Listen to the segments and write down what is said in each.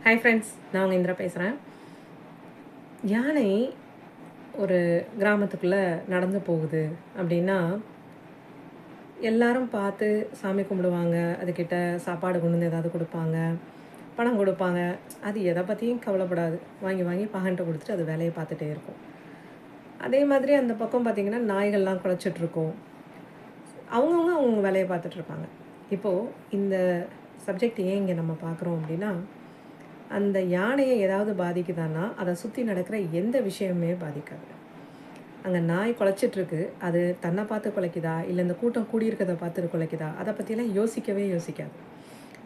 Hi friends, நான் உங்கள் இந்திரா பேசுகிறேன். யானை ஒரு கிராமத்துக்குள்ளே நடந்து போகுது அப்படின்னா, எல்லாரும் பார்த்து சாமி கும்பிடுவாங்க. அதுக்கிட்ட சாப்பாடு கொண்டு வந்து ஏதாவது கொடுப்பாங்க, பணம் கொடுப்பாங்க. அது எதை பற்றியும் கவலைப்படாது. வாங்கி வாங்கி பகன்ட்ட கொடுத்துட்டு அது வேலையை பார்த்துட்டே இருக்கும். அதே மாதிரி அந்த பக்கம் பார்த்திங்கன்னா, நாய்கள்லாம் குலைச்சிட்ருக்கும். அவங்கவுங்க அவங்க வேலையை பார்த்துட்ருப்பாங்க. இப்போது இந்த சப்ஜெக்ட் ஏன் இங்கே நம்ம பார்க்குறோம் அப்படின்னா, அந்த யானையை ஏதாவது பாதிக்குதான்னா, அதை சுற்றி நடக்கிற எந்த விஷயமுமே பாதிக்காது. அங்கே நாய் குலைச்சிட்ருக்கு, அது தன்னை பார்த்து குலைக்குதா, இல்லை இந்த கூட்டம் கூடியிருக்கிறத பார்த்து குலைக்குதா, அதை பற்றிலாம் யோசிக்கவே யோசிக்காது.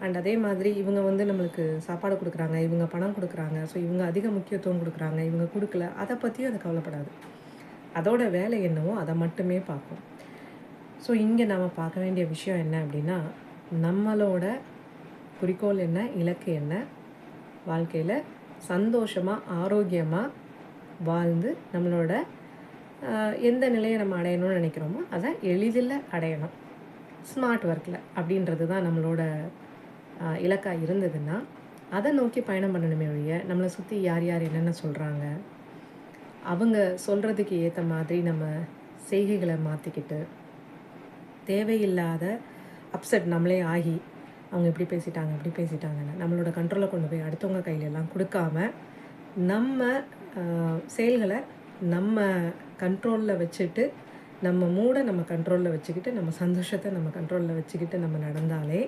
அண்ட் அதே மாதிரி இவங்க நம்மளுக்கு சாப்பாடு கொடுக்குறாங்க, இவங்க பணம் கொடுக்குறாங்க, ஸோ இவங்க அதிக முக்கியத்துவம் கொடுக்குறாங்க, இவங்க கொடுக்கல, அதை பற்றியும் அது கவலைப்படாது. அதோட வேலை என்னவோ அதை மட்டுமே பார்க்கும். ஸோ இங்கே நம்ம பார்க்க வேண்டிய விஷயம் என்ன அப்படின்னா, நம்மளோட குறிக்கோள் என்ன, இலக்கு என்ன, வாழ்க்கையில் சந்தோஷமாக ஆரோக்கியமாக வாழ்ந்து நம்மளோட எந்த நிலையை நம்ம அடையணும்னு நினைக்கிறோமோ அதை எளிதில் அடையணும், ஸ்மார்ட் ஒர்க்கில் அப்படின்றது தான் நம்மளோட இலக்காக இருந்ததுன்னா அதை நோக்கி பயணம் பண்ணணுமே ஒழிய நம்மளை சுற்றி யார் யார் என்னென்ன சொல்கிறாங்க அவங்க சொல்கிறதுக்கு ஏற்ற மாதிரி நம்ம செய்கைகளை மாற்றிக்கிட்டு தேவையில்லாத அப்செட் நம்மளே ஆகி அவங்க இப்படி பேசிட்டாங்கன்னு நம்மளோட கண்ட்ரோலை கொண்டு போய் அடுத்தவங்க கையிலெல்லாம் கொடுக்காம நம்ம செயல்களை நம்ம கண்ட்ரோலில் வச்சுட்டு, நம்ம மூடை நம்ம கண்ட்ரோலில் வச்சுக்கிட்டு, நம்ம சந்தோஷத்தை நம்ம கண்ட்ரோலில் வச்சுக்கிட்டு நம்ம நடந்தாலே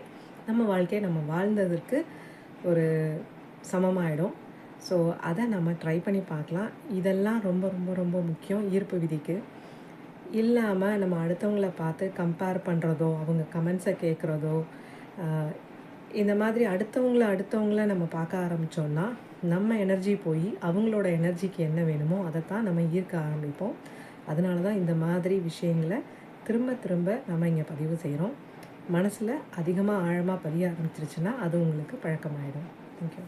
நம்ம வாழ்க்கையை நம்ம வாழ்ந்ததற்கு ஒரு சமமாயிடும். ஸோ அதை நம்ம ட்ரை பண்ணி பார்க்கலாம். இதெல்லாம் ரொம்ப ரொம்ப ரொம்ப முக்கியம். ஈர்ப்பு விதிக்கு இல்லாமல் நம்ம அடுத்தவங்கள பார்த்து கம்பேர் பண்ணுறதோ, அவங்க கமெண்ட்ஸை கேட்குறதோ, இந்த மாதிரி அடுத்தவங்கள நம்ம பார்க்க ஆரம்பித்தோன்னா நம்ம எனர்ஜி போய் அவங்களோட எனர்ஜிக்கு என்ன வேணுமோ அதைத்தான் நம்ம ஈர்க்க ஆரம்பிப்போம். அதனால தான் இந்த மாதிரி விஷயங்களை திரும்ப திரும்ப நம்ம இங்கே பதிவு செய்கிறோம். மனசில் அதிகமாக ஆழமாக பதிய ஆரம்பிச்சிருச்சுன்னா அது உங்களுக்கு பழக்கமாயிடும். தேங்க்யூ.